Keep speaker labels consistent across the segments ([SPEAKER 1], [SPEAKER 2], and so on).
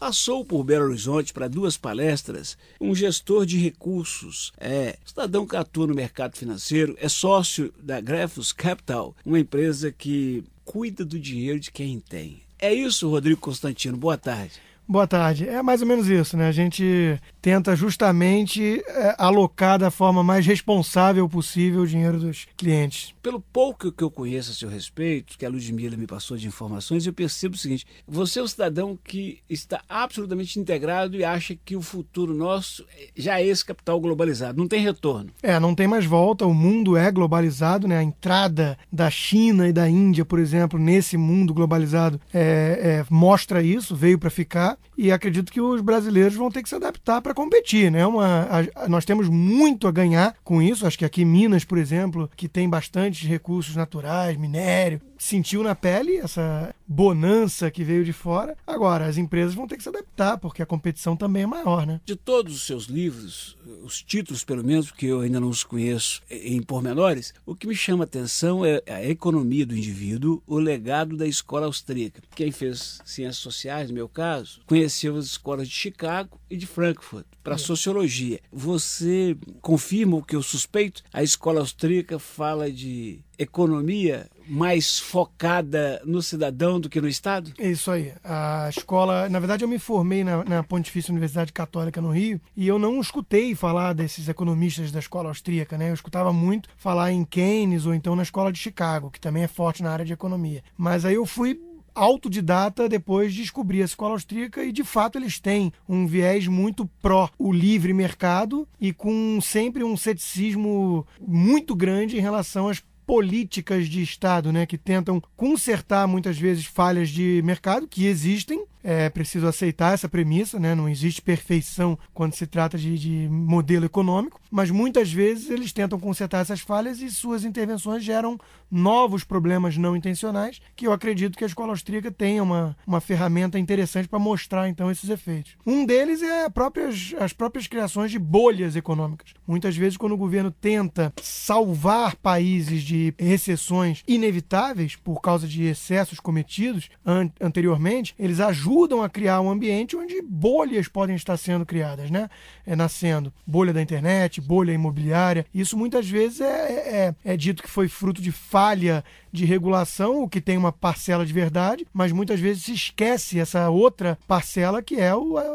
[SPEAKER 1] Passou por Belo Horizonte para 2 palestras um gestor de recursos, cidadão que atua no mercado financeiro, é sócio da Greffos Capital, uma empresa que cuida do dinheiro de quem tem. É isso, Rodrigo Constantino. Boa tarde.
[SPEAKER 2] Boa tarde. É mais ou menos isso, né? A gente tenta justamente alocar da forma mais responsável possível o dinheiro dos clientes.
[SPEAKER 1] Pelo pouco que eu conheço a seu respeito, que a Ludmila me passou de informações, eu percebo o seguinte: você é um cidadão que está absolutamente integrado e acha que o futuro nosso já é esse capital globalizado, não tem retorno.
[SPEAKER 2] Não tem mais volta, o mundo é globalizado, né? A entrada da China e da Índia, por exemplo, nesse mundo globalizado mostra isso, veio para ficar. E acredito que os brasileiros vão ter que se adaptar para competir, né? Nós temos muito a ganhar com isso. Acho que aqui Minas, por exemplo, que tem bastantes recursos naturais, minério, sentiu na pele essa bonança que veio de fora. Agora, as empresas vão ter que se adaptar, porque a competição também é maior, né?
[SPEAKER 1] De todos os seus livros, os títulos pelo menos, porque eu ainda não os conheço em pormenores, o que me chama a atenção é a economia do indivíduo, o legado da escola austríaca. Quem fez ciências sociais, no meu caso, conheceu as escolas de Chicago e de Frankfurt para sociologia. Você confirma o que eu suspeito? A escola austríaca fala de economia mais focada no cidadão do que no Estado?
[SPEAKER 2] É isso aí. A escola... Na verdade, eu me formei na Pontifícia Universidade Católica no Rio e eu não escutei falar desses economistas da escola austríaca, né? Eu escutava muito falar em Keynes ou então na escola de Chicago, que também é forte na área de economia. Mas aí eu fui autodidata depois de descobrir a escola austríaca e, de fato, eles têm um viés muito pró o livre mercado e com sempre um ceticismo muito grande em relação às políticas de Estado, né, que tentam consertar muitas vezes falhas de mercado que existem. É preciso aceitar essa premissa, né? Não existe perfeição quando se trata de modelo econômico, mas muitas vezes eles tentam consertar essas falhas e suas intervenções geram novos problemas não intencionais, que eu acredito que a escola austríaca tenha uma ferramenta interessante para mostrar então esses efeitos. Um deles é as próprias criações de bolhas econômicas. Muitas vezes, quando o governo tenta salvar países de recessões inevitáveis por causa de excessos cometidos anteriormente, eles ajudam a criar um ambiente onde bolhas podem estar sendo criadas, né? Nascendo bolha da internet, bolha imobiliária. Isso muitas vezes é dito que foi fruto de falha de regulação, o que tem uma parcela de verdade, mas muitas vezes se esquece essa outra parcela que é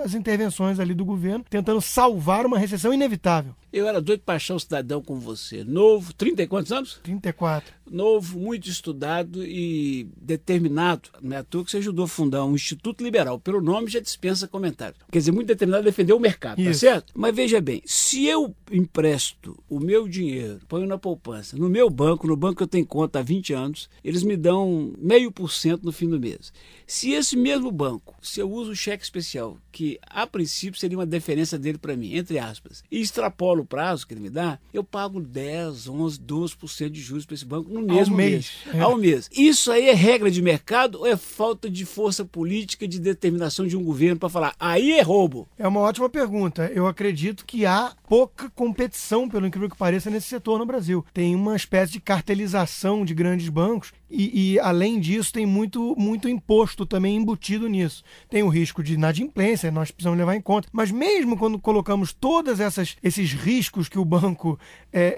[SPEAKER 2] as intervenções ali do governo tentando salvar uma recessão inevitável.
[SPEAKER 1] Eu era doido para achar um cidadão como você, novo, 30 e quantos anos?
[SPEAKER 2] 34.
[SPEAKER 1] Novo, muito estudado e determinado. Não é à toa que você ajudou a fundar um Instituto Liberal. Pelo nome já dispensa comentário. Quer dizer, muito determinado a defender o mercado, tá certo? Mas veja bem, se eu empresto o meu dinheiro, ponho na poupança, no meu banco, no banco que eu tenho conta há 20 anos, eles me dão 0,5% no fim do mês. Se esse mesmo banco, se eu uso o cheque especial, que a princípio seria uma deferência dele para mim, entre aspas, e extrapolo o prazo que ele me dá, eu pago 10, 11, 12% de juros para esse banco no mesmo mês. Ao mês. Isso aí é regra de mercado ou é falta de força política, de determinação de um governo para falar, aí é roubo?
[SPEAKER 2] É uma ótima pergunta. Eu acredito que há pouca competição, pelo incrível que pareça, nesse setor no Brasil. Tem uma espécie de cartelização de grandes bancos e além disso, tem muito imposto também embutido nisso. Tem o risco de inadimplência, nós precisamos levar em conta. Mas mesmo quando colocamos todos esses riscos que o banco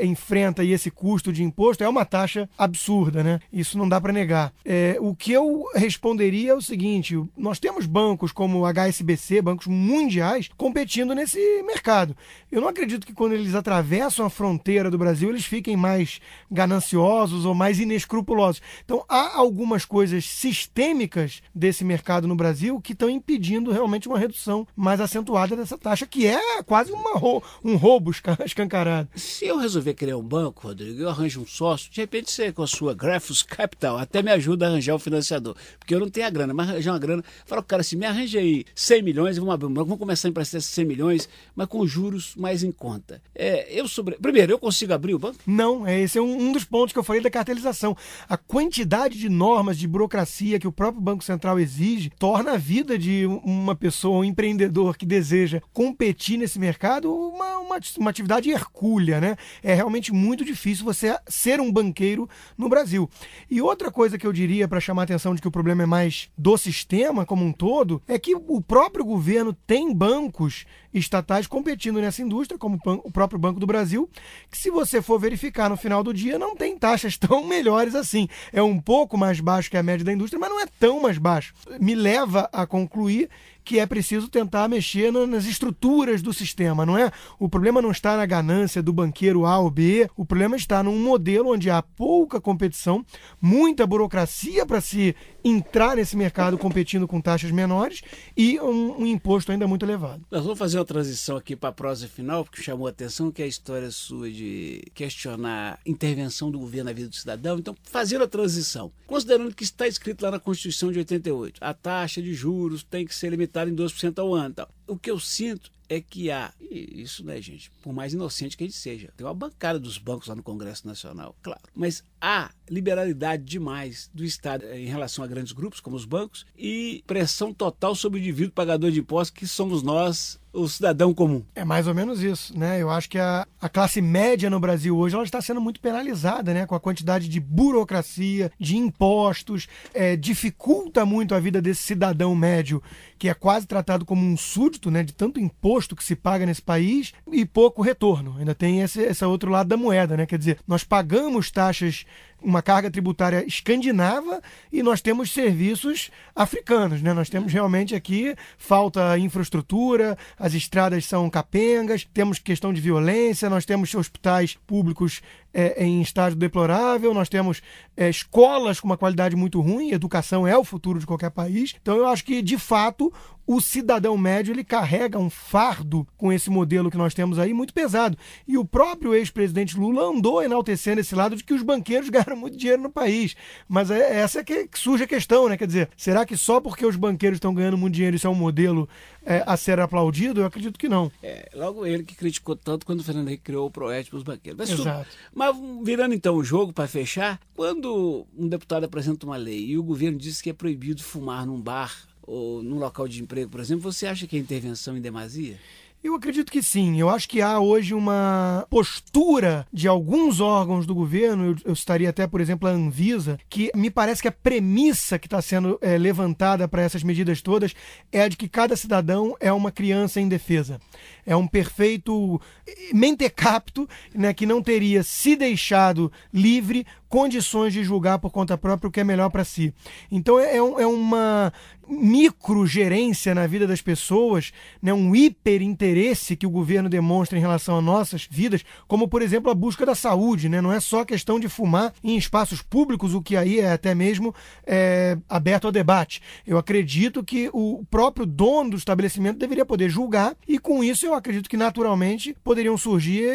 [SPEAKER 2] enfrenta e esse custo de imposto, é uma taxa absurda, né? Isso não dá para negar. O que eu responderia é o seguinte: nós temos bancos como o HSBC, bancos mundiais, competindo nesse mercado. Eu não acredito que quando eles atravessam a fronteira do Brasil, eles fiquem mais gananciosos ou mais inescrupulosos. Então, há algumas coisas sistêmicas desse mercado no Brasil que estão impedindo realmente uma redução mais acentuada dessa taxa, que é quase um roubo escancarado.
[SPEAKER 1] Se eu resolver criar um banco, Rodrigo, eu arranjo um sócio, de repente você com a sua Greffos Capital até me ajuda a arranjar um financiador, porque eu não tenho a grana, mas arranjar uma grana, fala, cara, assim, me arranja aí 100 milhões, vamos abrir um banco, vamos começar a emprestar esses 100 milhões, mas com juros mais em conta. Primeiro, eu consigo abrir o banco?
[SPEAKER 2] Não, esse é um dos pontos que eu falei da cartelização. A quantidade de normas, de burocracia que o próprio Banco Central exige, torna a vida de uma pessoa, um empreendedor que deseja competir nesse mercado, uma uma atividade hercúlea, né? É realmente muito difícil você ser um banqueiro no Brasil. E outra coisa que eu diria para chamar a atenção de que o problema é mais do sistema como um todo, é que o próprio governo tem bancos estatais competindo nessa indústria, como o próprio Banco do Brasil, que se você for verificar no final do dia, não tem taxas tão melhores assim. É um pouco mais baixo que a média da indústria, mas não é tão mais baixo. Me leva a concluir que é preciso tentar mexer nas estruturas do sistema, não é? O problema não está na ganância do banqueiro A ou B, o problema está num modelo onde há pouca competição, muita burocracia para se entrar nesse mercado competindo com taxas menores e um imposto ainda muito elevado.
[SPEAKER 1] Nós vamos fazer uma transição aqui para a prosa final, porque chamou a atenção que é a história sua de questionar a intervenção do governo na vida do cidadão. Então, fazendo a transição, considerando que está escrito lá na Constituição de 88, a taxa de juros tem que ser limitada em 2% ao ano. Tal. O que eu sinto é que e isso, né, gente, por mais inocente que a gente seja, tem uma bancada dos bancos lá no Congresso Nacional, claro, mas há liberalidade demais do Estado em relação a grandes grupos, como os bancos, e pressão total sobre o indivíduo pagador de impostos, que somos nós, o cidadão comum.
[SPEAKER 2] É mais ou menos isso, né? Eu acho que a classe média no Brasil hoje ela está sendo muito penalizada, né? Com a quantidade de burocracia, de impostos, dificulta muito a vida desse cidadão médio, que é quase tratado como um súdito, né? De tanto imposto que se paga nesse país e pouco retorno. Ainda tem esse outro lado da moeda, né? Quer dizer, nós pagamos taxas, uma carga tributária escandinava e nós temos serviços africanos, né? Nós temos realmente aqui falta infraestrutura, as estradas são capengas, temos questão de violência, nós temos hospitais públicos em estágio deplorável, nós temos escolas com uma qualidade muito ruim, educação é o futuro de qualquer país. Então eu acho que, de fato, o cidadão médio ele carrega um fardo com esse modelo que nós temos aí muito pesado. E o próprio ex-presidente Lula andou enaltecendo esse lado de que os banqueiros ganham muito dinheiro no país. Mas essa é que surge a questão, né? Quer dizer, será que só porque os banqueiros estão ganhando muito dinheiro isso é um modelo a ser aplaudido? Eu acredito que não.
[SPEAKER 1] Logo ele que criticou tanto quando o Fernando Henrique criou o PROERD para os banqueiros.
[SPEAKER 2] Exato.
[SPEAKER 1] Mas virando então o jogo para fechar, quando um deputado apresenta uma lei e o governo diz que é proibido fumar num bar ou num local de emprego, por exemplo, você acha que é intervenção em demasia?
[SPEAKER 2] Eu acredito que sim. Eu acho que há hoje uma postura de alguns órgãos do governo, eu citaria até, por exemplo, a Anvisa, que me parece que a premissa que está sendo levantada para essas medidas todas é a de que cada cidadão é uma criança indefesa. É um perfeito mentecapto, né, que não teria, se deixado livre, condições de julgar por conta própria o que é melhor para si. Então é uma microgerência na vida das pessoas, né, um hiperinteresse que o governo demonstra em relação a nossas vidas, como, por exemplo, a busca da saúde, né? Não é só questão de fumar em espaços públicos, o que aí é até mesmo aberto ao debate. Eu acredito que o próprio dono do estabelecimento deveria poder julgar e, com isso, eu acredito que naturalmente poderiam surgir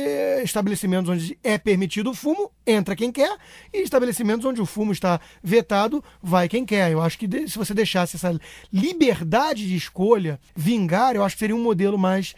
[SPEAKER 2] estabelecimentos onde é permitido o fumo, entra quem quer, e estabelecimentos onde o fumo está vetado, vai quem quer. Eu acho que se você deixasse essa liberdade de escolha vingar, eu acho que seria um modelo mais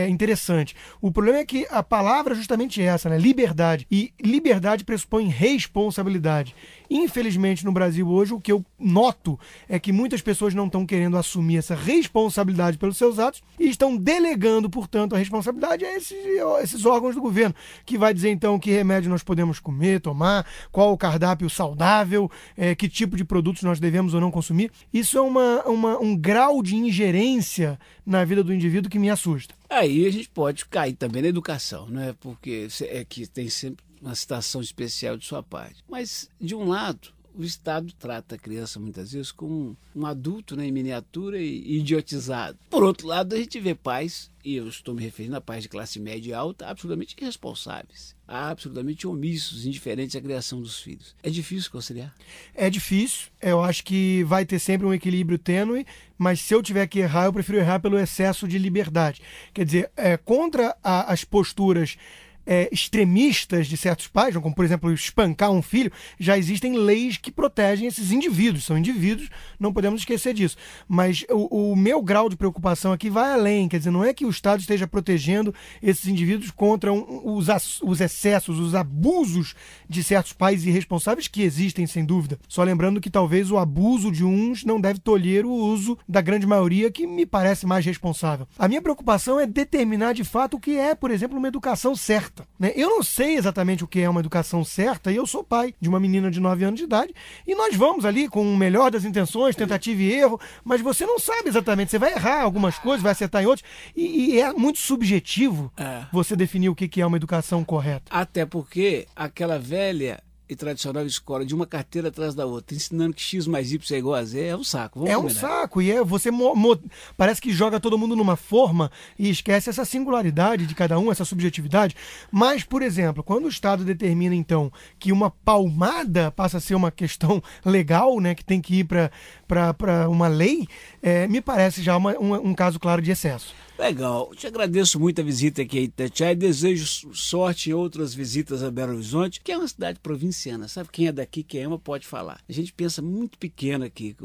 [SPEAKER 2] interessante. O problema é que a palavra é justamente essa, né? Liberdade. E liberdade pressupõe responsabilidade. Infelizmente, no Brasil hoje, o que eu noto é que muitas pessoas não estão querendo assumir essa responsabilidade pelos seus atos e estão delegando, portanto, a responsabilidade a esses órgãos do governo, que vai dizer, então, que remédio nós podemos comer, tomar, qual o cardápio saudável, que tipo de produtos nós devemos ou não consumir. Isso é um grau de ingerência na vida do indivíduo que me assusta.
[SPEAKER 1] Aí a gente pode cair também na educação, né? Porque que tem sempre uma citação especial de sua parte. Mas, de um lado, o Estado trata a criança muitas vezes como um adulto, né, em miniatura e idiotizado. Por outro lado, a gente vê pais, e eu estou me referindo a pais de classe média e alta, absolutamente irresponsáveis, absolutamente omissos, indiferentes à criação dos filhos. É difícil conciliar?
[SPEAKER 2] É difícil. Eu acho que vai ter sempre um equilíbrio tênue, mas se eu tiver que errar, eu prefiro errar pelo excesso de liberdade. Quer dizer, contra as posturas extremistas de certos pais, como por exemplo espancar um filho, já existem leis que protegem esses indivíduos. São indivíduos, não podemos esquecer disso. Mas o meu grau de preocupação aqui vai além, quer dizer, não é que o Estado esteja protegendo esses indivíduos contra os excessos, os abusos de certos pais irresponsáveis que existem, sem dúvida. Só lembrando que talvez o abuso de uns não deve tolher o uso da grande maioria, que me parece mais responsável. A minha preocupação é determinar de fato o que é, por exemplo, uma educação certa, né? Eu não sei exatamente o que é uma educação certa, e eu sou pai de uma menina de 9 anos de idade, e nós vamos ali com o melhor das intenções, tentativa e erro, mas você não sabe exatamente, você vai errar algumas coisas, vai acertar em outras, e é muito subjetivo você definir o que é uma educação correta.
[SPEAKER 1] Até porque aquela velha e tradicional escola de uma carteira atrás da outra, ensinando que X mais Y é igual a Z, é um saco. Vamos combinar.
[SPEAKER 2] Um saco, e você parece que joga todo mundo numa forma e esquece essa singularidade de cada um, essa subjetividade. Mas, por exemplo, quando o Estado determina, então, que uma palmada passa a ser uma questão legal, né, que tem que ir para uma lei, me parece já um caso claro de excesso.
[SPEAKER 1] Legal, te agradeço muito a visita aqui a Itatiaia e desejo sorte em outras visitas a Belo Horizonte, que é uma cidade provinciana, sabe? Quem é daqui, quem ama, pode falar. A gente pensa muito pequeno aqui,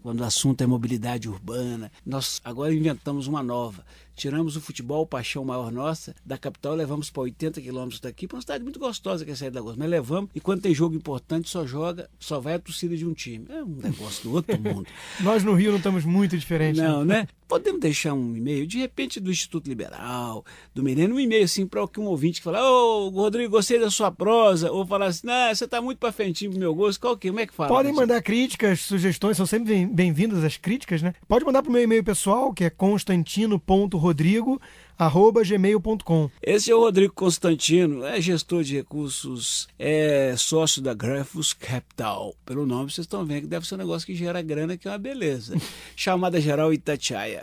[SPEAKER 1] quando o assunto é mobilidade urbana. Nós agora inventamos uma nova. Tiramos o futebol, paixão maior nossa, da capital, levamos para 80 quilômetros daqui, para uma cidade muito gostosa que é a Saída da Gosto. Mas levamos, e quando tem jogo importante, só vai a torcida de um time. É um negócio do outro mundo.
[SPEAKER 2] Nós no Rio não estamos muito diferentes.
[SPEAKER 1] Não, né? Podemos deixar um e-mail, de repente, do Instituto Liberal, do Milênio, um e-mail assim para um ouvinte que fala: ô, Rodrigo, gostei da sua prosa, ou falar assim: não, você está muito para frentinho pro meu gosto, como é que fala?
[SPEAKER 2] Podem mandar críticas, sugestões, são sempre bem-vindas as críticas, né? Pode mandar para o meu e-mail pessoal, que é constantino.rodrigo@gmail.com.
[SPEAKER 1] Esse é o Rodrigo Constantino, é gestor de recursos, é sócio da Grafos Capital. Pelo nome vocês estão vendo que deve ser um negócio que gera grana, que é uma beleza. Chamada geral Itatiaia.